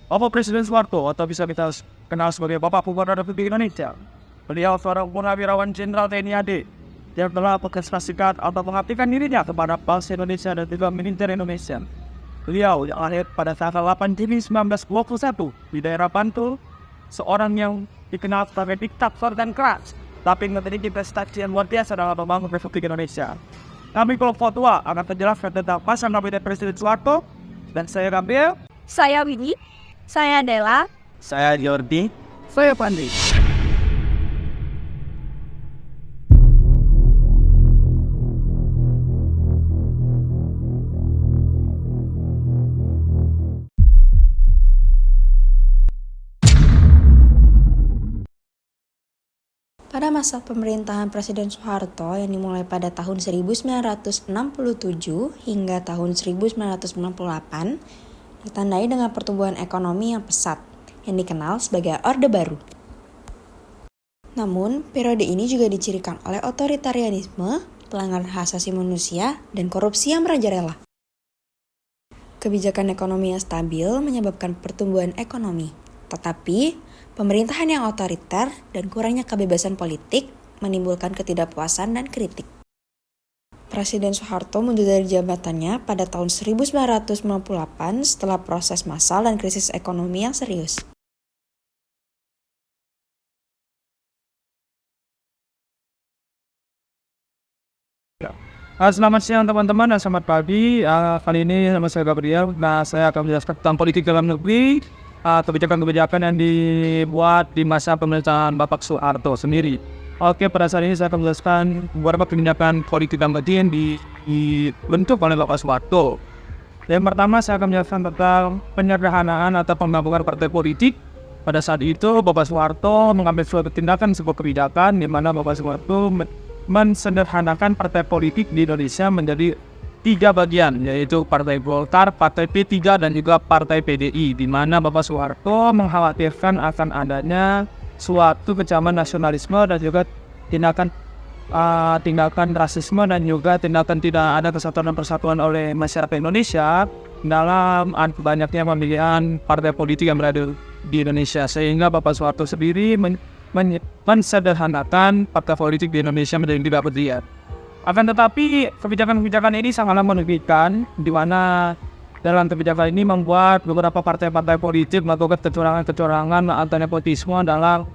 Bapak Presiden Soeharto atau bisa kita kenal sebagai Bapak Gubernur Republik Indonesia. Beliau seorang purnawirawan Jenderal TNI AD yang telah berprestasikan atau mengabdikan dirinya kepada bangsa Indonesia dan juga militer Indonesia. Beliau yang lahir pada tanggal 8 Juni 1921 di daerah Bantul, seorang yang dikenal sebagai diktator dan keras, tapi memiliki prestasi yang luar biasa dalam membangun Republik Indonesia. Kami kelompok tua akan menjelaskan tentang masa kabinet Presiden Soeharto, dan saya Gabriel. Saya Winnie. Saya Della. Saya Jordi. Saya Pandi. Pada masa pemerintahan Presiden Soeharto yang dimulai pada tahun 1967 hingga tahun 1998, ditandai dengan pertumbuhan ekonomi yang pesat, yang dikenal sebagai Orde Baru. Namun, periode ini juga dicirikan oleh otoritarianisme, pelanggaran hak asasi manusia, dan korupsi yang merajalela. Kebijakan ekonomi yang stabil menyebabkan pertumbuhan ekonomi, tetapi pemerintahan yang otoriter dan kurangnya kebebasan politik menimbulkan ketidakpuasan dan kritik. Presiden Soeharto mundur dari jabatannya pada tahun 1998 setelah proses massal dan krisis ekonomi yang serius. Selamat siang teman-teman dan selamat pagi. Kali ini nama saya Gabriel. Saya akan menjelaskan tentang politik dalam negeri, kebijakan-kebijakan yang dibuat di masa pemerintahan Bapak Soeharto sendiri. Oke, pada saat ini saya akan menjelaskan beberapa kebijakan politik dalam negeri yang dibentuk oleh Bapak Soeharto. Yang pertama, saya akan menjelaskan tentang penyederhanaan atau penggabungan partai politik. Pada saat itu, Bapak Soeharto mengambil suatu tindakan sebuah kebijakan di mana Bapak Soeharto mensederhanakan partai politik di Indonesia menjadi 3 bagian, yaitu Partai Golkar, Partai P3, dan juga Partai PDI, di mana Bapak Soeharto mengkhawatirkan akan adanya suatu kecaman nasionalisme dan juga tindakan rasisme dan juga tindakan tidak ada kesatuan dan persatuan oleh masyarakat Indonesia dalam banyaknya pemilihan partai politik yang berada di Indonesia, sehingga Bapak Soeharto sendiri mensederhanakan partai politik di Indonesia menjadi 3 bagian. Akan tetapi kebijakan-kebijakan ini sangatlah merugikan, di mana dalam kebijakan ini membuat beberapa partai-partai politik melakukan kecurangan atau nepotisme dalam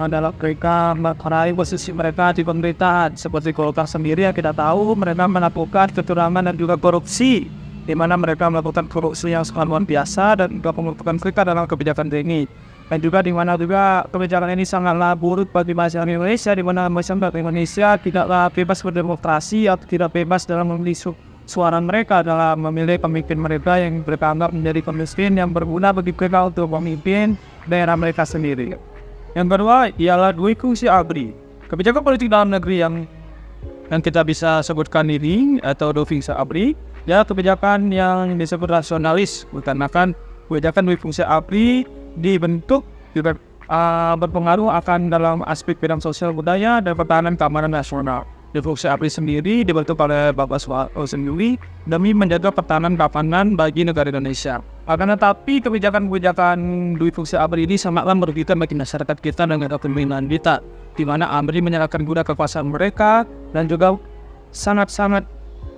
mereka meraih posisi mereka di pemerintahan. Seperti Golkar sendiri yang kita tahu mereka melakukan kecurangan dan juga korupsi, di mana mereka melakukan korupsi yang sangat luar biasa dan juga melakukan kritik dalam kebijakan ini. Dan juga di mana juga kebijakan ini sangatlah buruk bagi masyarakat Indonesia, di mana masyarakat Indonesia tidaklah bebas berdemokrasi atau tidak bebas dalam memilih suara mereka dalam memilih pemimpin mereka yang mereka anggap menjadi pemimpin yang berguna bagi mereka untuk memimpin daerah mereka sendiri. Yang kedua ialah dui fungsi ABRI. Kebijakan politik dalam negeri yang kita bisa sebutkan ini atau dui fungsi ABRI, ya kebijakan yang disebut rasionalis, dikarenakan kebijakan dui fungsi ABRI dibentuk juga berpengaruh akan dalam aspek bidang sosial budaya dan pertahanan keamanan nasional. Dui fungsi ABRI sendiri dibentuk oleh Bapak Soeharto sendiri demi menjaga pertahanan keamanan bagi negara Indonesia. Akan tetapi kebijakan-kebijakan dui fungsi ABRI ini sangatlah merugikan bagi masyarakat kita dan negara pemerintahan kita, di mana ABRI menyalahkan guna kekuasaan mereka dan juga sangat-sangat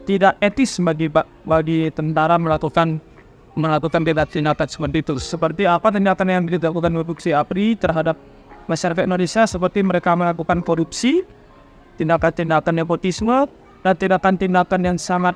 tidak etis bagi tentara melakukan tindakan seperti itu. Seperti apa tindakan yang dilakukan dui fungsi ABRI terhadap masyarakat Indonesia, seperti mereka melakukan korupsi, tindakan-tindakan nepotisme, dan tindakan-tindakan yang sangat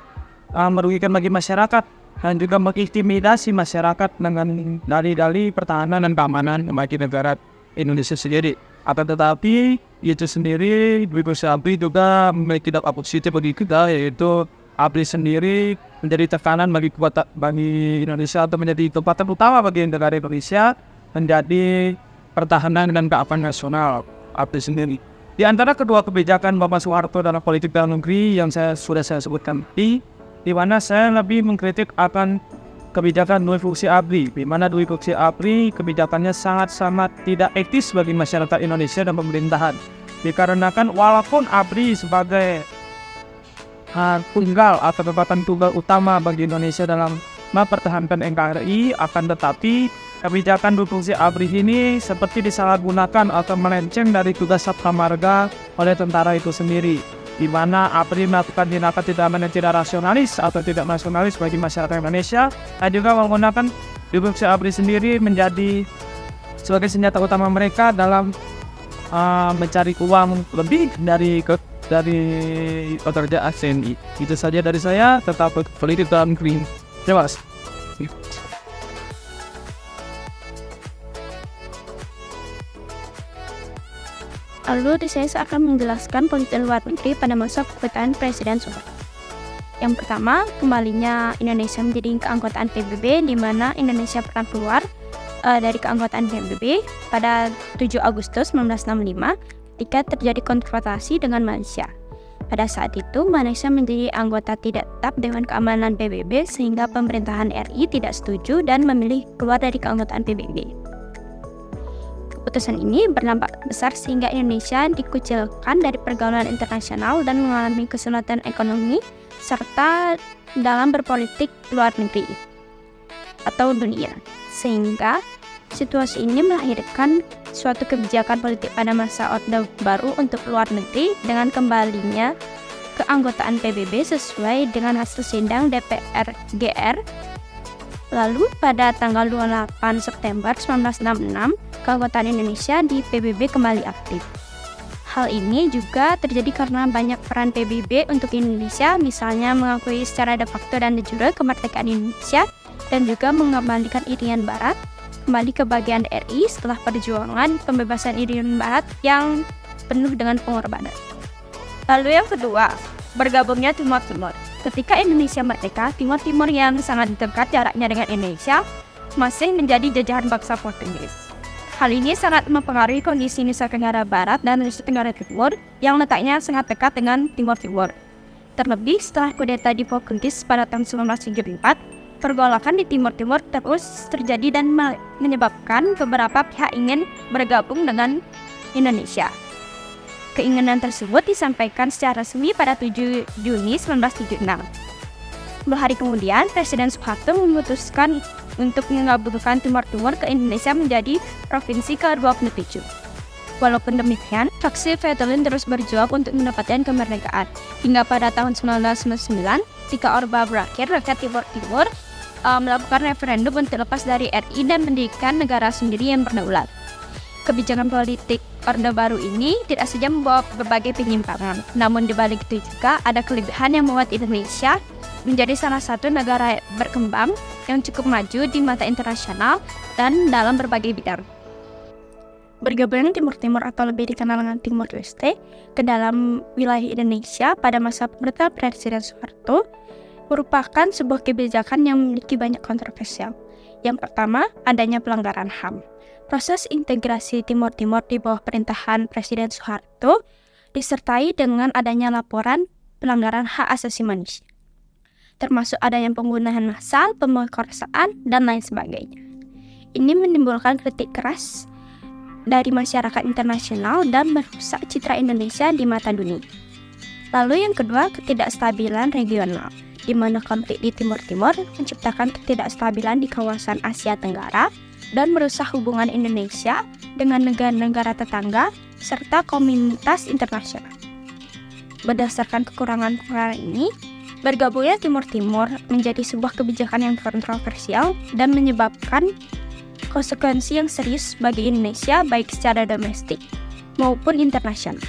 merugikan bagi masyarakat, dan juga mengintimidasi masyarakat dengan dalih-dalih pertahanan dan keamanan bagi negara Indonesia sendiri. Akan tetapi itu sendiri dui fungsi ABRI juga memiliki dampak positif bagi kita, yaitu ABRI sendiri menjadi tekanan bagi Indonesia atau menjadi kekuatan utama bagi negara Indonesia menjadi pertahanan dan keamanan nasional ABRI sendiri. Di antara kedua kebijakan Bapak Soeharto dalam politik dalam negeri yang sudah saya sebutkan tadi, di mana saya lebih mengkritik akan kebijakan dui fungsi ABRI, di mana dui fungsi ABRI kebijakannya sangat-sangat tidak etis bagi masyarakat Indonesia dan pemerintahan. Dikarenakan walaupun ABRI sebagai tunggal atau kekuatan tunggal utama bagi Indonesia dalam mempertahankan NKRI, akan tetapi kebijakan dupungsi ABRI ini seperti disalahgunakan atau melenceng dari tugas Sabta Marga oleh tentara itu sendiri, di mana ABRI melakukan tindakan yang tidak rasionalis atau tidak nasionalis bagi masyarakat Indonesia, dan juga menggunakan dupungsi ABRI sendiri menjadi sebagai senjata utama mereka dalam mencari uang lebih dari pekerja asing. Itu saja dari saya, tetap politik dalam green. Terima kasih. Lalu saya akan menjelaskan politik luar negeri pada masa kepemimpinan Presiden Soeharto. Yang pertama, kembalinya Indonesia menjadi keanggotaan PBB, di mana Indonesia pernah keluar dari keanggotaan PBB pada 7 Agustus 1965 ketika terjadi konfrontasi dengan Malaysia. Pada saat itu, Malaysia menjadi anggota tidak tetap Dewan Keamanan PBB sehingga pemerintahan RI tidak setuju dan memilih keluar dari keanggotaan PBB. Keputusan ini berdampak besar sehingga Indonesia dikucilkan dari pergaulan internasional dan mengalami kesulitan ekonomi serta dalam berpolitik luar negeri atau dunia. Sehingga situasi ini melahirkan suatu kebijakan politik pada masa Orde Baru untuk luar negeri dengan kembalinya keanggotaan PBB sesuai dengan hasil sidang DPR GR. Lalu pada tanggal 28 September 1966, keanggotaan Indonesia di PBB kembali aktif. Hal ini juga terjadi karena banyak peran PBB untuk Indonesia, misalnya mengakui secara de facto dan de jure kemerdekaan Indonesia dan juga mengembalikan Irian Barat kembali ke bagian RI setelah perjuangan pembebasan Irian Barat yang penuh dengan pengorbanan. Lalu yang kedua, bergabungnya Timor Timur. Ketika Indonesia merdeka, Timor Timur yang sangat dekat jaraknya dengan Indonesia masih menjadi jajahan bangsa Portugis. Hal ini sangat mempengaruhi kondisi Nusa Tenggara Barat dan Nusa Tenggara Timur yang letaknya sangat dekat dengan Timor Timur. Terlebih setelah kudeta di Portugis pada tahun 1974, pergolakan di Timor Timur terus terjadi dan menyebabkan beberapa pihak ingin bergabung dengan Indonesia. Keinginan tersebut disampaikan secara resmi pada 7 Juni 1976. 10 hari kemudian, Presiden Soeharto memutuskan untuk menggabungkan Timor Timur ke Indonesia menjadi provinsi ke-27. Walaupun demikian, fraksi Federalin terus berjuang untuk mendapatkan kemerdekaan. Hingga pada tahun 1999, ketika Orde Baru berakhir, rakyat Timor Timur melakukan referendum untuk lepas dari RI dan mendirikan negara sendiri yang berdaulat. Kebijakan politik Orde Baru ini tidak saja membawa berbagai penyimpangan, namun dibalik itu juga ada kelebihan yang membuat Indonesia menjadi salah satu negara berkembang yang cukup maju di mata internasional dan dalam berbagai bidang. Bergabungnya Timur Timur atau lebih dikenal dengan Timor Leste ke dalam wilayah Indonesia pada masa pemerintahan Presiden Soeharto merupakan sebuah kebijakan yang memiliki banyak kontroversial. Yang pertama, adanya pelanggaran HAM. Proses integrasi Timor Timur di bawah pemerintahan Presiden Soeharto disertai dengan adanya laporan pelanggaran hak asasi manusia, termasuk adanya penggunaan massal, pemerkosaan, dan lain sebagainya. Ini menimbulkan kritik keras dari masyarakat internasional dan merusak citra Indonesia di mata dunia. Lalu yang kedua, ketidakstabilan regional, di mana konflik di Timor Timur menciptakan ketidakstabilan di kawasan Asia Tenggara dan merusak hubungan Indonesia dengan negara-negara tetangga serta komunitas internasional. Berdasarkan kekurangan-kekurangan ini, bergabungnya Timor Timur menjadi sebuah kebijakan yang kontroversial dan menyebabkan konsekuensi yang serius bagi Indonesia baik secara domestik maupun internasional.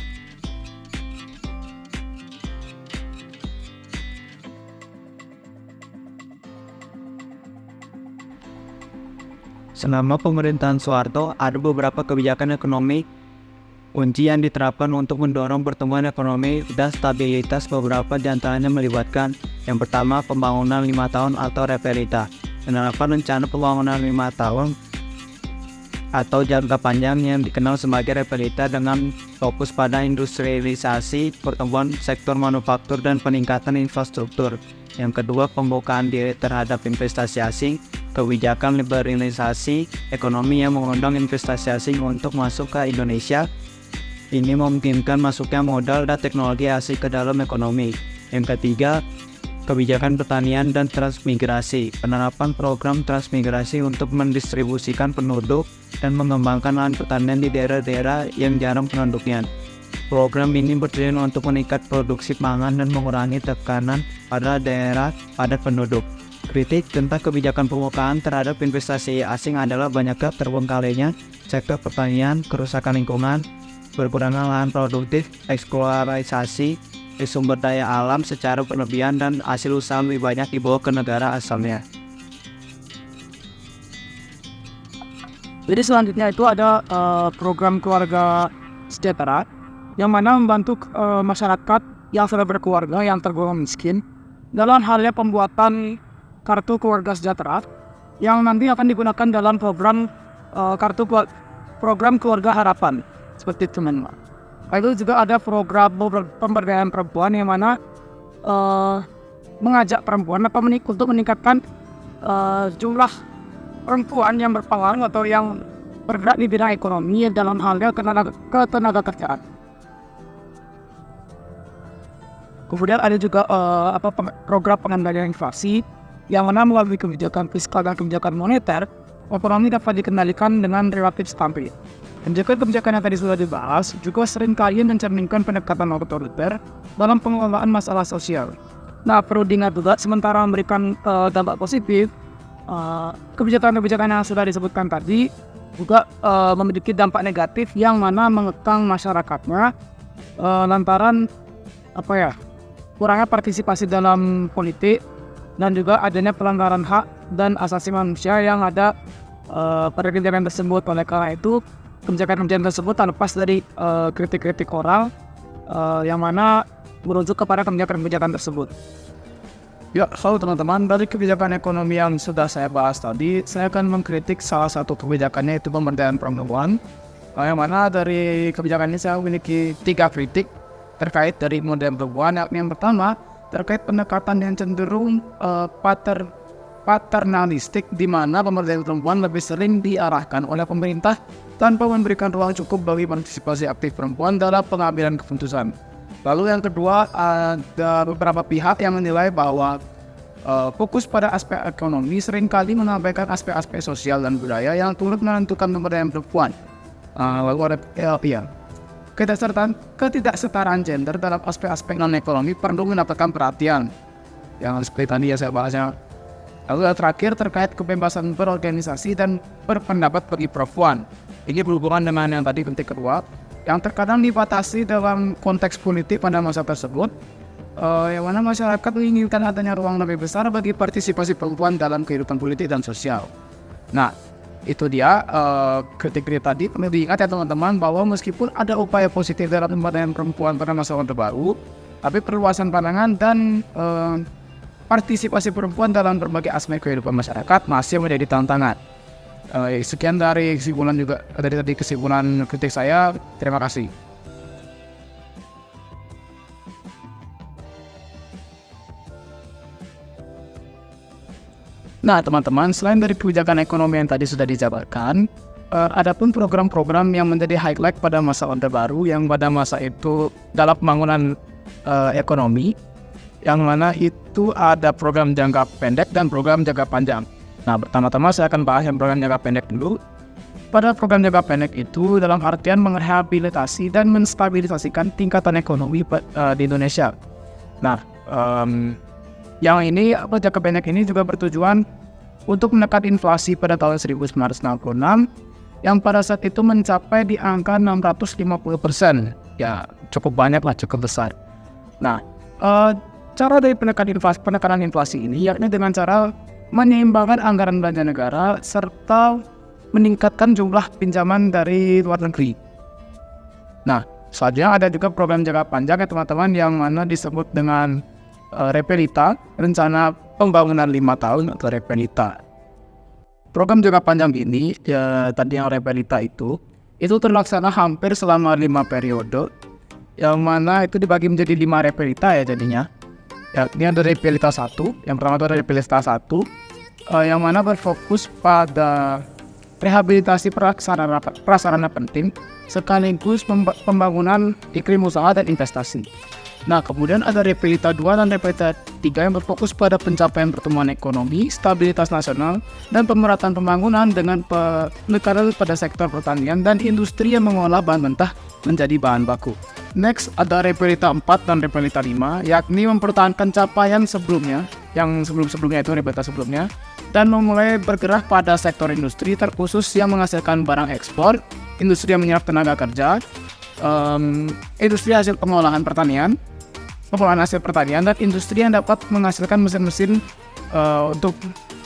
Selama pemerintahan Soeharto, ada beberapa kebijakan ekonomi kunci yang diterapkan untuk mendorong pertumbuhan ekonomi dan stabilitas. Beberapa di antaranya melibatkan yang pertama, pembangunan 5 tahun atau reperita. Penerapan rencana pembangunan 5 tahun atau jangka panjang yang dikenal sebagai reperita dengan fokus pada industrialisasi, pertumbuhan sektor manufaktur, dan peningkatan infrastruktur. Yang kedua, pembukaan diri terhadap investasi asing. Kebijakan liberalisasi ekonomi yang mengundang investasi asing untuk masuk ke Indonesia. Ini memungkinkan masuknya modal dan teknologi asing ke dalam ekonomi. Yang ketiga, kebijakan pertanian dan transmigrasi, penerapan program transmigrasi untuk mendistribusikan penduduk dan mengembangkan lahan pertanian di daerah-daerah yang jarang penduduknya. Program ini bertujuan untuk meningkat produksi pangan dan mengurangi tekanan pada daerah padat penduduk. Kritik tentang kebijakan pembukaan terhadap investasi asing adalah banyaknya terbengkalainya sektor pertanian, kerusakan lingkungan, berkurangnya lahan produktif, eksploitasi sumber daya alam secara berlebihan, dan hasil usaha lebih banyak dibawa ke negara asalnya. Jadi selanjutnya itu ada program keluarga sejahtera yang mana membantu masyarakat yang sudah berkeluarga yang tergolong miskin dalam halnya pembuatan kartu keluarga sejahtera yang nanti akan digunakan dalam program program keluarga harapan seperti itu teman-teman. Lalu juga ada program pemberdayaan perempuan yang mana mengajak perempuan untuk meningkatkan jumlah perempuan yang berpengaruh atau yang bergerak di bidang ekonomi dalam halnya ketenaga kerjaan. Kemudian ada juga program pengendalian inflasi yang mana melalui kebijakan fiskal dan kebijakan moneter, ekonomi dapat dikendalikan dengan relatif stabil. Kebijakan yang tadi sudah dibahas juga seringkali mencerminkan pendekatan otoriter dalam pengelolaan masalah sosial. Nah, perlu diingat juga sementara memberikan dampak positif, kebijakan-kebijakan yang sudah disebutkan tadi juga memiliki dampak negatif yang mana mengekang masyarakatnya lantaran kurangnya partisipasi dalam politik dan juga adanya pelanggaran hak dan asasi manusia yang ada pada kebijakan tersebut. Oleh karena itu, kebijakan-kebijakan tersebut tak lepas dari kritik-kritik orang yang mana merujuk kepada kebijakan-kebijakan tersebut. Ya, teman-teman, dari kebijakan ekonomi yang sudah saya bahas tadi, saya akan mengkritik salah satu kebijakannya, yaitu pemberdayaan perempuan. Yang mana dari kebijakan ini saya memiliki 3 kritik terkait dari model perempuan. Yang pertama, terkait pendekatan yang cenderung paternalistik, di mana pemberdayaan perempuan lebih sering diarahkan oleh pemerintah tanpa memberikan ruang cukup bagi partisipasi aktif perempuan dalam pengambilan keputusan. Lalu yang kedua, ada beberapa pihak yang menilai bahwa fokus pada aspek ekonomi seringkali mengabaikan aspek-aspek sosial dan budaya yang turut menentukan pemberdayaan perempuan. Lalu ada ketidaksetaraan gender dalam aspek-aspek non-ekonomi perlu mendapatkan perhatian. Yang seperti tadi ya saya bahasnya. Lalu yang terakhir terkait kebebasan berorganisasi dan berpendapat bagi perempuan. Ini berhubungan dengan yang tadi kritik kedua, yang terkadang dibatasi dalam konteks politik pada masa tersebut, yang mana masyarakat menginginkan adanya ruang lebih besar bagi partisipasi perempuan dalam kehidupan politik dan sosial. Nah, itu dia kritik-kritik tadi. Perlu diingat ya teman-teman, bahwa meskipun ada upaya positif dalam pemberdayaan perempuan pada masa Orde Baru, tapi perluasan pandangan dan partisipasi perempuan dalam berbagai aspek kehidupan masyarakat masih menjadi tantangan. Sekian dari kesimpulan kritik saya. Terima kasih. Nah teman-teman, selain dari kebijakan ekonomi yang tadi sudah dijabarkan, ada pun program-program yang menjadi highlight pada masa Orde Baru yang pada masa itu dalam pembangunan ekonomi, yang mana itu ada program jangka pendek dan program jangka panjang. Nah, pertama-tama saya akan bahas yang program jangka pendek dulu. Pada program jangka pendek itu dalam artian merehabilitasi dan menstabilisasikan tingkatan ekonomi di Indonesia. Nah, yang ini jangka pendek ini juga bertujuan untuk menekan inflasi pada tahun 1966 yang pada saat itu mencapai di angka 650%. Ya, cukup banyak lah, cukup besar. Nah, cara dari penekanan inflasi ini yakni dengan cara menyeimbangkan anggaran belanja negara serta meningkatkan jumlah pinjaman dari luar negeri. Nah, selanjutnya ada juga program jangka panjang ya teman-teman, yang mana disebut dengan Repelita, rencana pembangunan 5 tahun atau Repelita. Program jangka panjang ini, ya tadi yang Repelita itu terlaksana hampir selama 5 periode, yang mana itu dibagi menjadi 5 Repelita ya jadinya. Ya, ini ada Repelita 1, yang pertama itu ada Repelita 1, yang mana berfokus pada rehabilitasi prasarana penting sekaligus pembangunan iklim usaha dan investasi. Nah, kemudian ada Repelita 2 dan Repelita 3 yang berfokus pada pencapaian pertumbuhan ekonomi, stabilitas nasional, dan pemerataan pembangunan dengan penekanan pada sektor pertanian dan industri yang mengolah bahan mentah menjadi bahan baku. Next, ada Repelita 4 dan Repelita 5, yakni mempertahankan capaian sebelumnya, yang sebelum-sebelumnya itu Repelita sebelumnya, dan memulai bergerak pada sektor industri terkhusus yang menghasilkan barang ekspor, industri yang menyerap tenaga kerja, industri hasil pengolahan hasil pertanian, dan industri yang dapat menghasilkan mesin-mesin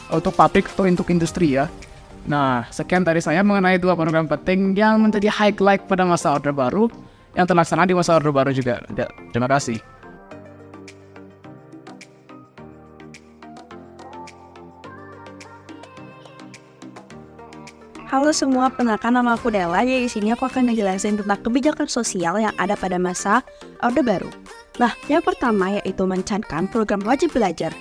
untuk pabrik atau untuk industri ya. Nah, sekian dari saya mengenai 2 program penting yang menjadi highlight pada masa Orde Baru yang terlaksana di masa Orde Baru juga. Ya, terima kasih. Halo semua, perkenalkan nama aku Della. Di sini aku akan ngejelasin tentang kebijakan sosial yang ada pada masa Orde Baru. Nah, yang pertama yaitu mencankan program wajib belajar.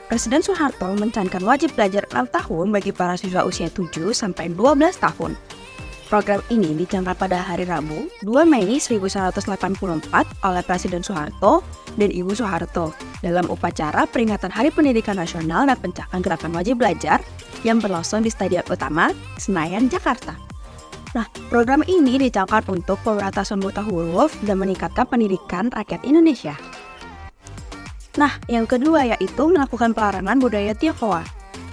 Presiden Soeharto mencankan wajib belajar 6 tahun bagi para siswa usia 7 sampai 12 tahun. Program ini dicanangkan pada hari Rabu, 2 Mei 1984 oleh Presiden Soeharto dan Ibu Soeharto dalam upacara peringatan Hari Pendidikan Nasional dan Pencakan Gerakan Wajib Belajar yang berlangsung di Stadion Utama, Senayan, Jakarta. Nah, program ini dicanangkan untuk pemberantasan buta huruf dan meningkatkan pendidikan rakyat Indonesia. Nah, yang kedua yaitu melakukan pelarangan budaya Tionghoa.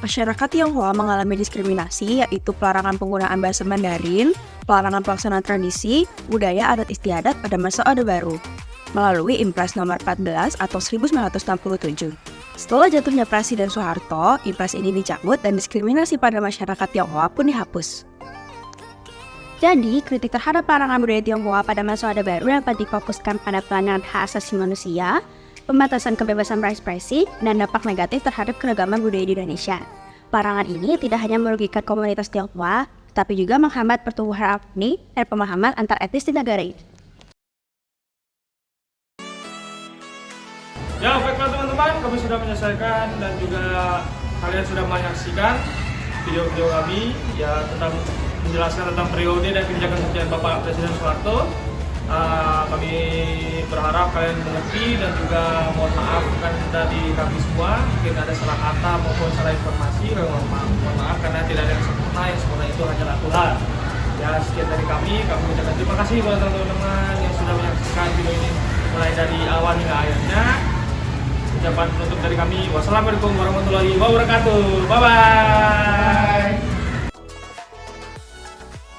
Masyarakat Tionghoa mengalami diskriminasi, yaitu pelarangan penggunaan bahasa Mandarin, pelarangan pelaksanaan tradisi, budaya adat istiadat pada masa Orde Baru, melalui Impres nomor 14 atau 1967. Setelah jatuhnya Presiden Soeharto, Impres ini dicabut dan diskriminasi pada masyarakat Tionghoa pun dihapus. Jadi, kritik terhadap pelarangan budaya Tionghoa pada masa Orde Baru dapat difokuskan pada pelanggaran hak asasi manusia, pembatasan kebebasan berekspresi, dan dampak negatif terhadap keragaman budaya di Indonesia. Pelarangan ini tidak hanya merugikan komunitas Tionghoa, tapi juga menghambat pertumbuhan harmoni dan pemahaman antar etnis di negara ini. Ya, baiklah teman-teman, kami sudah menyelesaikan dan juga kalian sudah menyaksikan video-video kami ya tentang menjelaskan tentang periode dan kebijakan Bapak Presiden Soeharto. Kami berharap kalian mengerti dan juga mohon maaf kan dari kami semua mungkin ada salah kata maupun salah informasi. Mohon maaf karena tidak ada yang sempurna itu hanyalah Tuhan. Ya, sekian dari kami ucapkan terima kasih buat teman-teman yang sudah menyaksikan video ini mulai dari awal hingga akhirnya. Ucapan penutup dari kami, wassalamualaikum warahmatullahi wabarakatuh. Bye bye.